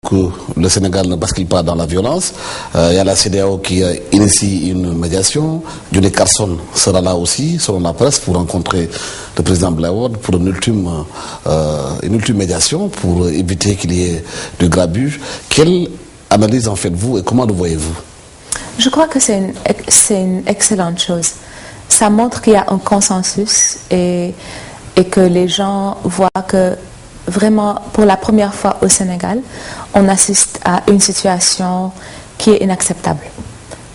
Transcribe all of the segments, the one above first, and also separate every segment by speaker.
Speaker 1: que le Sénégal ne bascule pas dans la violence. Il y a la CEDEAO qui initie une médiation. Johnny Carson sera là aussi, selon la presse, pour rencontrer le président Blair Wade pour une ultime médiation, pour éviter qu'il y ait de grabuge. Quelle analyse en faites-vous et comment le voyez-vous?
Speaker 2: Je crois que c'est une excellente chose. Ça montre qu'il y a un consensus et que les gens voient que vraiment, pour la première fois au Sénégal, on assiste à une situation qui est inacceptable.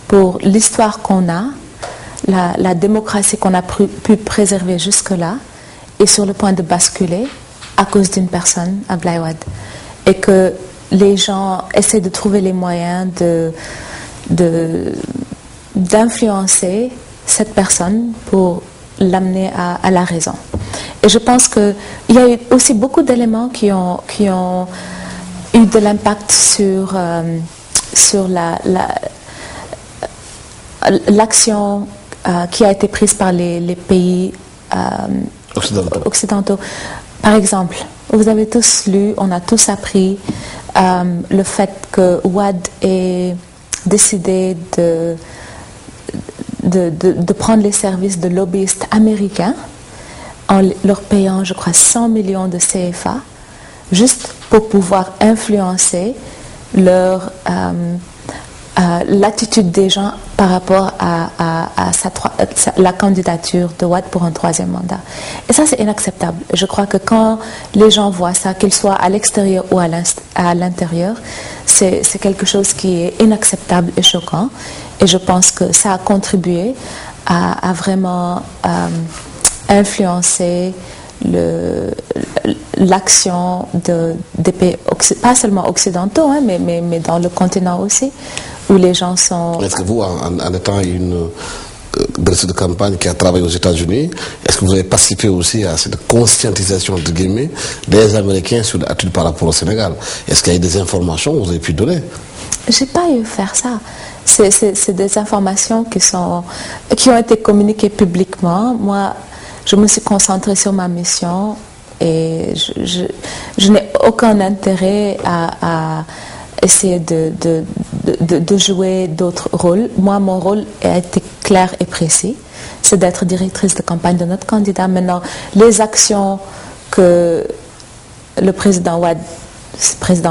Speaker 2: Pour l'histoire qu'on a, la démocratie qu'on a pu préserver jusque-là est sur le point de basculer à cause d'une personne, Abdoulaye Wade. Et que les gens essaient de trouver les moyens d'influencer cette personne pour l'amener à la raison. Et je pense qu'il y a eu aussi beaucoup d'éléments qui ont eu de l'impact sur l'action qui a été prise par les pays occidentaux. Par exemple, vous avez tous lu, on a tous appris le fait que Wade ait décidé de prendre les services de lobbyistes américains en leur payant, je crois, 100 millions de CFA, juste pour pouvoir influencer l'attitude des gens par rapport à la candidature de Wade pour un troisième mandat. Et ça, c'est inacceptable. Je crois que quand les gens voient ça, qu'ils soient à l'extérieur ou à l'intérieur, c'est quelque chose qui est inacceptable et choquant. Et je pense que ça a contribué à vraiment influencer l'action des pays, pas seulement occidentaux, hein, mais dans le continent aussi, où les gens sont...
Speaker 1: Est-ce que vous, en étant une directrice de campagne qui a travaillé aux États-Unis, est-ce que vous avez participé aussi à cette conscientisation, entre guillemets, des Américains sur l'attitude par rapport au Sénégal? Est-ce qu'il y a eu des informations que vous avez pu donner?
Speaker 2: J'ai pas eu à faire ça. C'est des informations qui ont été communiquées publiquement. Moi, je me suis concentrée sur ma mission et je n'ai aucun intérêt à essayer de jouer d'autres rôles. Moi, mon rôle a été clair et précis. C'est d'être directrice de campagne de notre candidat. Maintenant, les actions que le président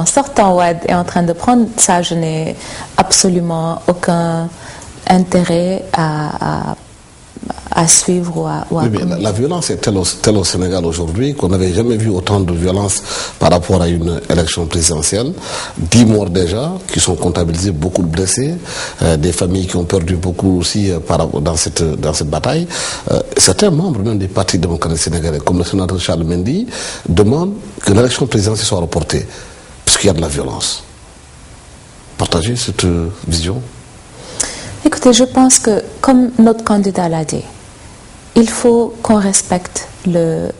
Speaker 2: sortant Wade est en train de prendre, ça, je n'ai absolument aucun intérêt à suivre ou à
Speaker 1: oui, mais la violence est telle au Sénégal aujourd'hui qu'on n'avait jamais vu autant de violence par rapport à une élection présidentielle. 10 morts déjà, qui sont comptabilisés, beaucoup de blessés, des familles qui ont perdu beaucoup aussi dans cette bataille. Certains membres même des partis démocrates sénégalais, comme le sénateur Charles Mendy, demandent que l'élection présidentielle soit reportée, puisqu'il y a de la violence. Partagez cette vision?
Speaker 2: Écoutez, je pense que, comme notre candidat l'a dit, il faut qu'on respecte le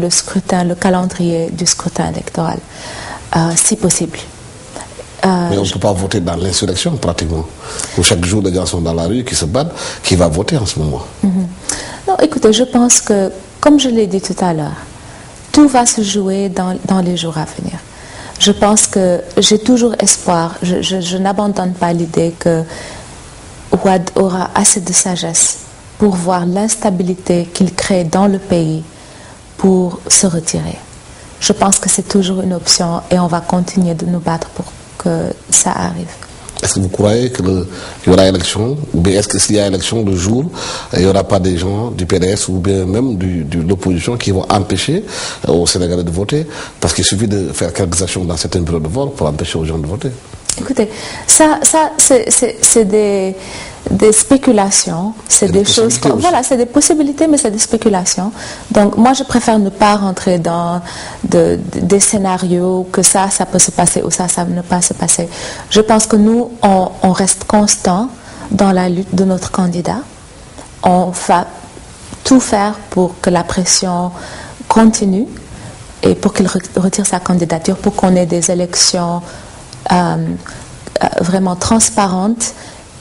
Speaker 2: scrutin, le calendrier du scrutin électoral, si possible.
Speaker 1: Mais on ne peut pas voter dans l'insurrection, pratiquement. Où chaque jour, les gens sont dans la rue, qui se battent, qui va voter en ce moment.
Speaker 2: Non, écoutez, je pense que, comme je l'ai dit tout à l'heure, tout va se jouer dans les jours à venir. Je pense que j'ai toujours espoir, je n'abandonne pas l'idée que Wade aura assez de sagesse pour voir l'instabilité qu'il crée dans le pays pour se retirer. Je pense que c'est toujours une option et on va continuer de nous battre pour que ça arrive.
Speaker 1: Est-ce que vous croyez qu'il y aura élection? Ou bien est-ce que s'il y a élection le jour, il n'y aura pas des gens du PDS ou bien même de l'opposition qui vont empêcher aux Sénégalais de voter? Parce qu'il suffit de faire quelques actions dans certains bureaux de vote pour empêcher aux gens de voter.
Speaker 2: Écoutez, ça c'est des spéculations, c'est des choses... Voilà, c'est des possibilités, mais c'est des spéculations. Donc, moi, je préfère ne pas rentrer dans des scénarios que ça peut se passer ou ça ne pas se passer. Je pense que nous, on reste constant dans la lutte de notre candidat. On va tout faire pour que la pression continue et pour qu'il retire sa candidature, pour qu'on ait des élections vraiment transparentes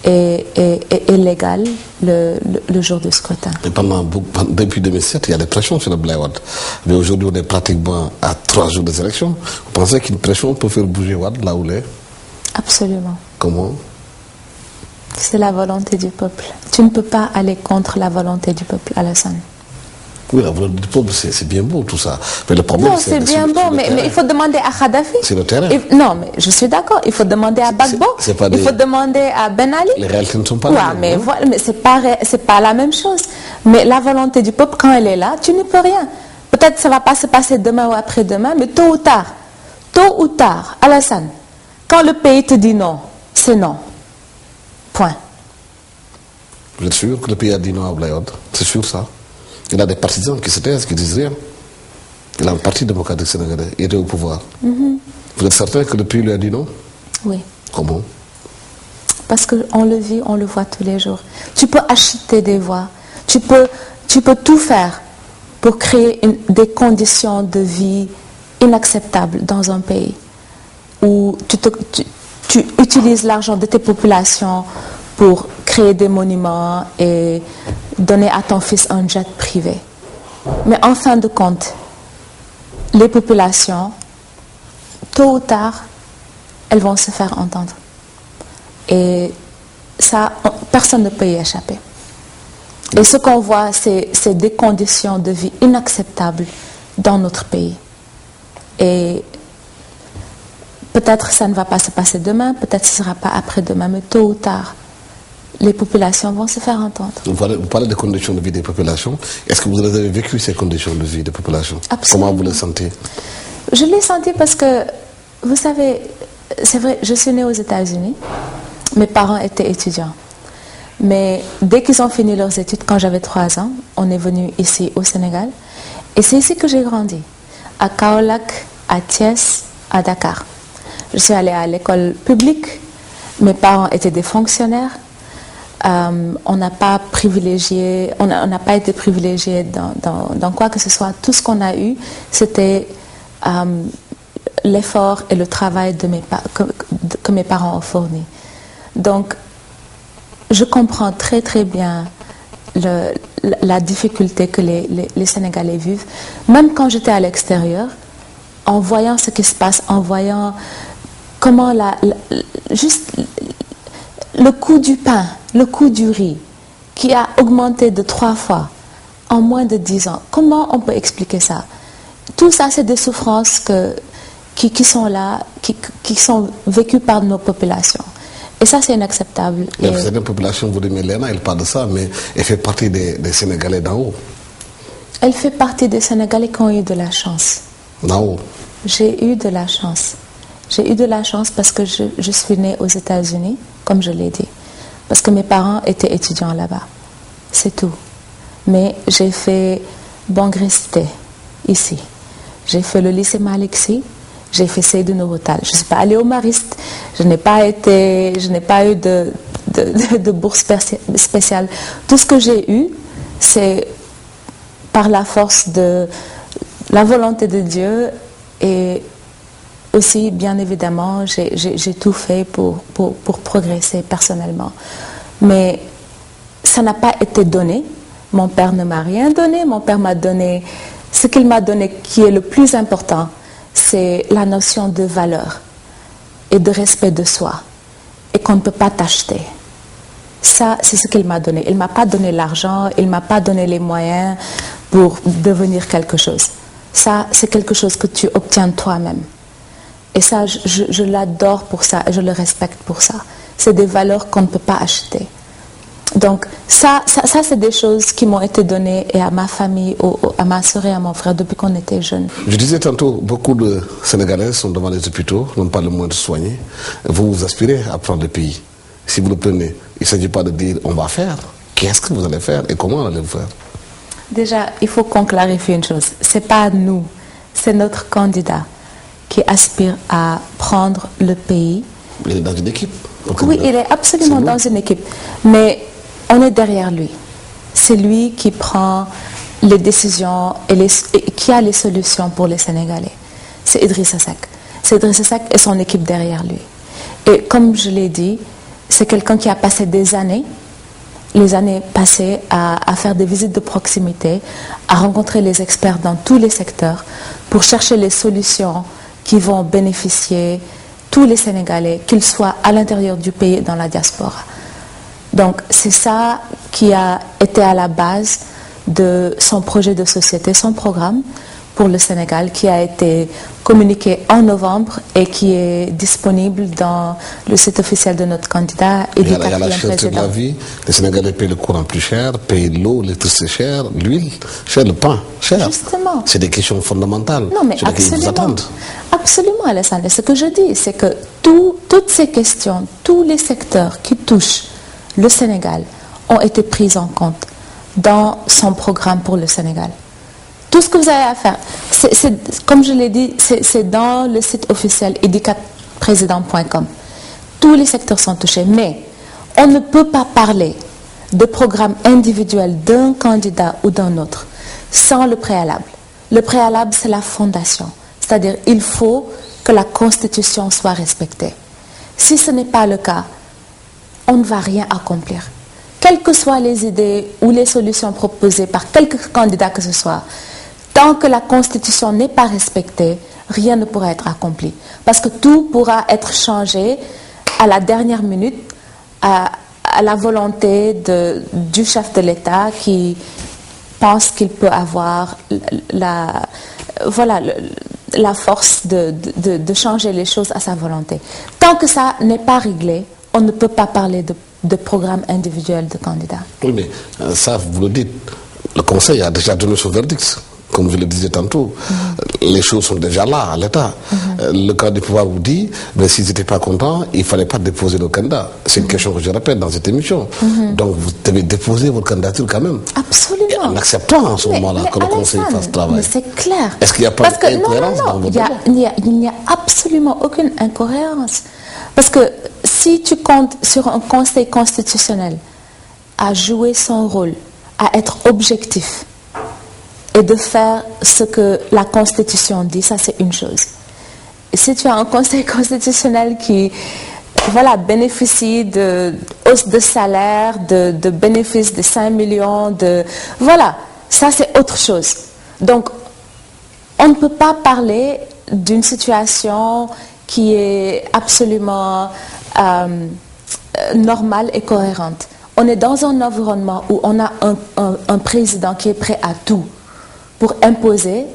Speaker 2: est légal le jour du scrutin.
Speaker 1: Et depuis 2007, il y a des pressions sur le Abdoulaye Wade. Mais aujourd'hui, on est pratiquement à 3 jours des élections. Vous pensez qu'une pression peut faire bouger Wade là où il est?
Speaker 2: Absolument.
Speaker 1: Comment?
Speaker 2: C'est la volonté du peuple. Tu ne peux pas aller contre la volonté du peuple, Alassane.
Speaker 1: Oui, la volonté du peuple, c'est bien beau tout ça. Mais le problème,
Speaker 2: non, c'est bien beau, mais il faut demander à Kadhafi.
Speaker 1: C'est le terrain.
Speaker 2: Non, mais je suis d'accord. Il faut demander à Gbagbo. Il faut demander à Ben Ali.
Speaker 1: Les réalités ne sont pas là.
Speaker 2: Mais c'est pas la même chose. Mais la volonté du peuple, quand elle est là, tu n'y peux rien. Peut-être que ça ne va pas se passer demain ou après-demain, mais tôt ou tard, Alassane, quand le pays te dit non, c'est non. Point.
Speaker 1: Vous êtes sûr que le pays a dit non à Abdoulaye Wade? C'est sûr ça? Il a des partisans qui se taisent, qui disent rien. Il a un parti démocratique sénégalais, il était au pouvoir. Vous êtes certain que le pays lui a dit non?
Speaker 2: Oui.
Speaker 1: Comment?
Speaker 2: Parce qu'on le vit, on le voit tous les jours. Tu peux acheter des voix, tu peux tout faire pour créer des conditions de vie inacceptables dans un pays où tu utilises l'argent de tes populations pour créer des monuments et donner à ton fils un jet privé. Mais en fin de compte, les populations, tôt ou tard, elles vont se faire entendre. Et ça, personne ne peut y échapper. Et ce qu'on voit, c'est des conditions de vie inacceptables dans notre pays. Et peut-être ça ne va pas se passer demain, peut-être ce ne sera pas après-demain, mais tôt ou tard, les populations vont se faire entendre.
Speaker 1: Vous parlez des conditions de vie des populations. Est-ce que vous avez vécu ces conditions de vie des populations?
Speaker 2: Absolument.
Speaker 1: Comment vous les sentez?
Speaker 2: Je l'ai senti parce que, vous savez, c'est vrai, je suis née aux États-Unis. Mes parents étaient étudiants. Mais dès qu'ils ont fini leurs études, quand j'avais 3 ans, on est venu ici au Sénégal. Et c'est ici que j'ai grandi. À Kaolack, à Thiès, à Dakar. Je suis allée à l'école publique. Mes parents étaient des fonctionnaires. On n'a pas été privilégié dans quoi que ce soit. Tout ce qu'on a eu, c'était l'effort et le travail que mes parents ont fourni. Donc, je comprends très très bien la difficulté que les Sénégalais vivent. Même quand j'étais à l'extérieur, en voyant ce qui se passe, en voyant comment juste le coût du pain, le coût du riz, qui a augmenté de 3 fois en moins de 10 ans. Comment on peut expliquer ça? Tout ça, c'est des souffrances qui sont là, qui sont vécues par nos populations. Et ça, c'est inacceptable.
Speaker 1: Certaines populations, vous dites, mais Léna, elle parle de ça, mais elle fait partie des Sénégalais d'en haut.
Speaker 2: Elle fait partie des Sénégalais qui ont eu de la chance.
Speaker 1: D'en haut?
Speaker 2: J'ai eu de la chance. J'ai eu de la chance parce que je suis née aux États-Unis, comme je l'ai dit. Parce que mes parents étaient étudiants là-bas. C'est tout. Mais j'ai fait Bangré-Cité, ici. J'ai fait le lycée Malick Sy. J'ai fait Seydou Nourou Tall. Je ne suis pas allée au Mariste. Je n'ai pas eu de bourse spéciale. Tout ce que j'ai eu, c'est par la force de la volonté de Dieu et aussi, bien évidemment, j'ai tout fait pour progresser personnellement. Mais ça n'a pas été donné. Mon père ne m'a rien donné. Mon père m'a donné ce qu'il m'a donné qui est le plus important, c'est la notion de valeur et de respect de soi et qu'on ne peut pas t'acheter. Ça, c'est ce qu'il m'a donné. Il ne m'a pas donné l'argent, il ne m'a pas donné les moyens pour devenir quelque chose. Ça, c'est quelque chose que tu obtiens toi-même. Et ça, je l'adore pour ça, et je le respecte pour ça. C'est des valeurs qu'on ne peut pas acheter. Donc, ça c'est des choses qui m'ont été données et à ma famille, à ma soeur et à mon frère depuis qu'on était jeunes.
Speaker 1: Je disais tantôt, beaucoup de Sénégalais sont devant les hôpitaux, n'ont pas le moyen de soigner. Vous aspirez à prendre le pays. Si vous le prenez, il ne s'agit pas de dire on va faire. Qu'est-ce que vous allez faire et comment allez-vous faire?
Speaker 2: Déjà, il faut qu'on clarifie une chose. Ce n'est pas nous, c'est notre candidat qui aspire à prendre le pays.
Speaker 1: Il est dans une équipe.
Speaker 2: Oui, il est absolument dans une équipe. Mais on est derrière lui. C'est lui qui prend les décisions et qui a les solutions pour les Sénégalais. C'est Idrissa Seck. C'est Idrissa Seck et son équipe derrière lui. Et comme je l'ai dit, c'est quelqu'un qui a passé les années passées à faire des visites de proximité, à rencontrer les experts dans tous les secteurs pour chercher les solutions qui vont bénéficier tous les Sénégalais, qu'ils soient à l'intérieur du pays et dans la diaspora. Donc c'est ça qui a été à la base de son projet de société, son programme pour le Sénégal, qui a été communiqué en novembre et qui est disponible dans le site officiel de notre candidat et du
Speaker 1: quatrième président. Il y a la cherté de la vie, les Sénégalais payent le courant plus cher, payent l'eau, l'électricité cher, l'huile cher, le pain cher.
Speaker 2: Justement.
Speaker 1: C'est des questions fondamentales.
Speaker 2: Non, mais absolument. Absolument, Alassane. Ce que je dis, c'est que toutes ces questions, tous les secteurs qui touchent le Sénégal ont été pris en compte dans son programme pour le Sénégal. Tout ce que vous avez à faire, comme je l'ai dit, c'est dans le site officiel educatpresident.com. Tous les secteurs sont touchés, mais on ne peut pas parler de programme individuel d'un candidat ou d'un autre sans le préalable. Le préalable, c'est la fondation. C'est-à-dire, il faut que la Constitution soit respectée. Si ce n'est pas le cas, on ne va rien accomplir. Quelles que soient les idées ou les solutions proposées par quelque candidat que ce soit, tant que la Constitution n'est pas respectée, rien ne pourra être accompli. Parce que tout pourra être changé à la dernière minute, à la volonté du chef de l'État qui pense qu'il peut avoir la force de changer les choses à sa volonté. Tant que ça n'est pas réglé, on ne peut pas parler de programme individuel de candidat.
Speaker 1: Oui, mais ça, vous le dites, le Conseil a déjà donné son verdict. Comme je le disais tantôt, les choses sont déjà là, à l'État. Le camp du pouvoir vous dit, mais s'ils n'étaient pas contents, il ne fallait pas déposer le candidat. C'est une question que je répète dans cette émission. Donc vous devez déposer votre candidature quand même.
Speaker 2: Absolument.
Speaker 1: Et en acceptant en ce moment-là que le Conseil fasse ce travail.
Speaker 2: Mais c'est clair.
Speaker 1: Est-ce qu'il n'y a pas d'incohérence dans votre
Speaker 2: il n'y a absolument aucune incohérence. Parce que si tu comptes sur un Conseil constitutionnel à jouer son rôle, à être objectif, et de faire ce que la Constitution dit, ça c'est une chose. Et si tu as un Conseil constitutionnel qui bénéficie de hausse de salaire, de bénéfices de 5 millions, ça c'est autre chose. Donc, on ne peut pas parler d'une situation qui est absolument normale et cohérente. On est dans un environnement où on a un président qui est prêt à tout pour imposer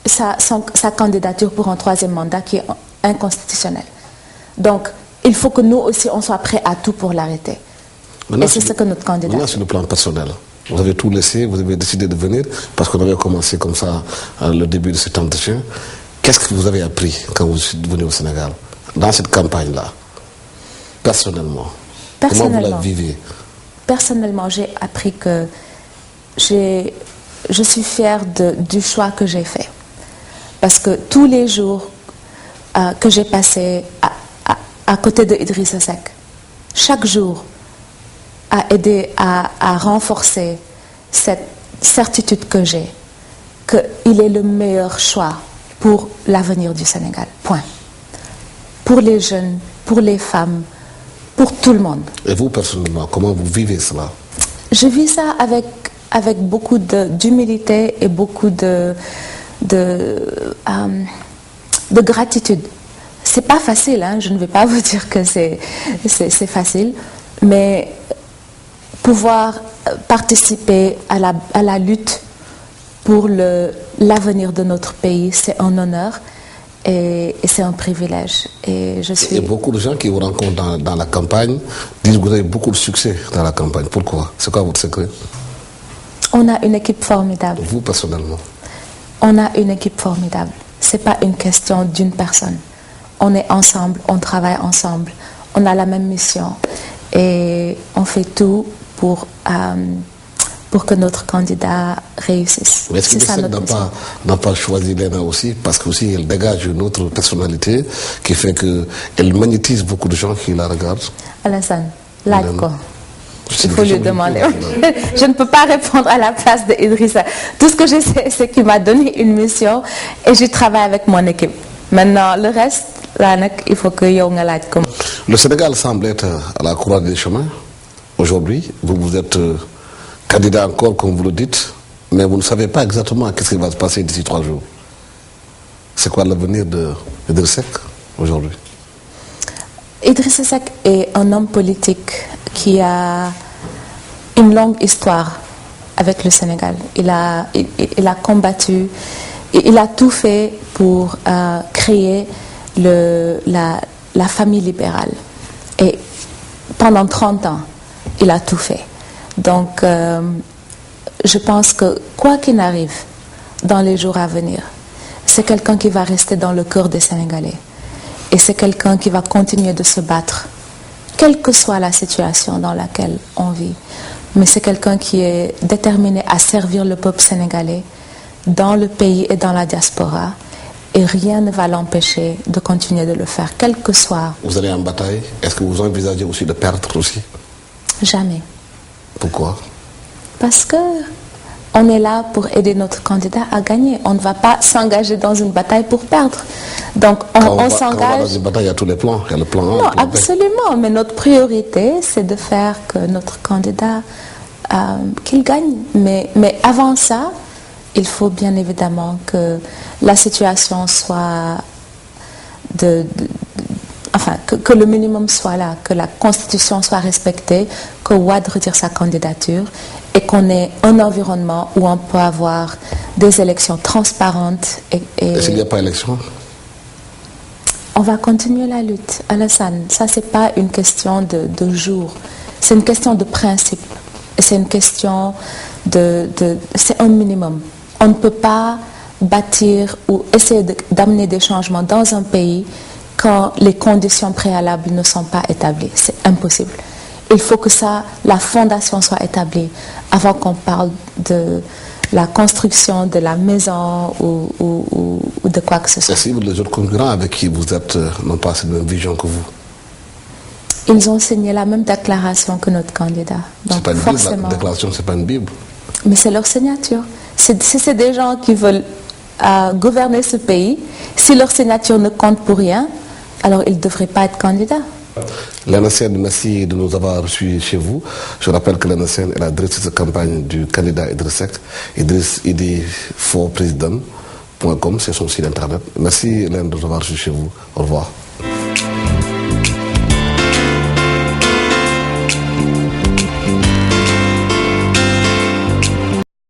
Speaker 2: sa candidature pour un troisième mandat qui est inconstitutionnel. Donc, il faut que nous aussi, on soit prêts à tout pour l'arrêter. Et c'est ce que notre candidat fait.
Speaker 1: Maintenant, sur le plan personnel, vous avez tout laissé, vous avez décidé de venir, parce qu'on avait commencé comme ça le début de cet entretien. Qu'est-ce que vous avez appris quand vous êtes venu au Sénégal, dans cette campagne-là, personnellement? Comment vous la vivez?
Speaker 2: Personnellement, j'ai appris que je suis fière du choix que j'ai fait. Parce que tous les jours que j'ai passés à côté de Idrissa Seck, chaque jour a aidé à renforcer cette certitude que j'ai, qu'il est le meilleur choix pour l'avenir du Sénégal. Point. Pour les jeunes, pour les femmes, pour tout le monde.
Speaker 1: Et vous, personnellement, comment vous vivez cela?
Speaker 2: Je vis ça avec beaucoup d'humilité et beaucoup de gratitude. C'est pas facile, hein, je ne vais pas vous dire que c'est facile, mais pouvoir participer à la lutte pour l'avenir de notre pays, c'est un honneur et c'est un privilège. Et
Speaker 1: beaucoup de gens qui vous rencontrent dans la campagne disent que vous avez beaucoup de succès dans la campagne. Pourquoi? C'est quoi votre secret?
Speaker 2: On a une équipe formidable.
Speaker 1: Vous, personnellement?
Speaker 2: On a une équipe formidable. Ce n'est pas une question d'une personne. On est ensemble, on travaille ensemble, on a la même mission et on fait tout pour que notre candidat réussisse.
Speaker 1: Mais est-ce que n'a pas choisi Léna aussi, parce qu'aussi elle dégage une autre personnalité qui fait qu'elle magnétise beaucoup de gens qui la regardent?
Speaker 2: Alassane, laaj ko. Il faut lui demander. Je ne peux pas répondre à la place de Idrissa. Tout ce que je sais, c'est qu'il m'a donné une mission et je travaille avec mon équipe. Maintenant, le reste, là, il faut que yow nga laaj ko.
Speaker 1: Le Sénégal semble être à la croisée des chemins. Aujourd'hui, vous êtes candidat encore, comme vous le dites, mais vous ne savez pas exactement ce qui va se passer d'ici 3 jours. C'est quoi l'avenir d'Idriss Seck aujourd'hui?
Speaker 2: Idriss Seck est un homme politique qui a une longue histoire avec le Sénégal. Il a combattu, il a tout fait pour créer la famille libérale. Et pendant 30 ans, il a tout fait. Donc, je pense que quoi qu'il arrive dans les jours à venir, c'est quelqu'un qui va rester dans le cœur des Sénégalais. Et c'est quelqu'un qui va continuer de se battre, quelle que soit la situation dans laquelle on vit. Mais c'est quelqu'un qui est déterminé à servir le peuple sénégalais dans le pays et dans la diaspora. Et rien ne va l'empêcher de continuer de le faire, quel que soit.
Speaker 1: Vous allez en bataille. Est-ce que vous envisagez aussi de perdre aussi?
Speaker 2: Jamais.
Speaker 1: Pourquoi?
Speaker 2: Parce que on est là pour aider notre candidat à gagner. On ne va pas s'engager dans une bataille pour perdre. Donc on s'engage.
Speaker 1: Quand on va dans une bataille, il y a tous les plans. Il y a le plan A.
Speaker 2: Non, absolument. Mais notre priorité, c'est de faire que notre candidat qu'il gagne. Mais avant ça, il faut bien évidemment que la situation soit enfin, que le minimum soit là, que la Constitution soit respectée, que Wade retire sa candidature et qu'on ait un environnement où on peut avoir des élections transparentes.
Speaker 1: Et s'il n'y a pas d'élection?
Speaker 2: On va continuer la lutte, Alassane. Ça, ce n'est pas une question de jour. C'est une question de principe. C'est une question c'est un minimum. On ne peut pas bâtir ou essayer d'amener des changements dans un pays quand les conditions préalables ne sont pas établies. C'est impossible. Il faut que la fondation soit établie avant qu'on parle de la construction de la maison ou de quoi que ce soit.
Speaker 1: Est-ce que les autres concurrents avec qui vous êtes n'ont pas cette même vision que vous?
Speaker 2: Ils ont signé la même déclaration que notre candidat. Donc
Speaker 1: pas une
Speaker 2: forcément.
Speaker 1: Bible, la déclaration, c'est pas une Bible.
Speaker 2: Mais c'est leur signature. Si c'est des gens qui veulent gouverner ce pays, si leur signature ne compte pour rien, alors ils ne devraient pas être candidats.
Speaker 1: Léna Sène, merci de nous avoir reçus chez vous. Je rappelle que Léna Sène est la directrice de campagne du candidat Idriss Seck. idforpresident.com, c'est son site internet. Merci Léna de nous avoir reçus chez vous. Au revoir.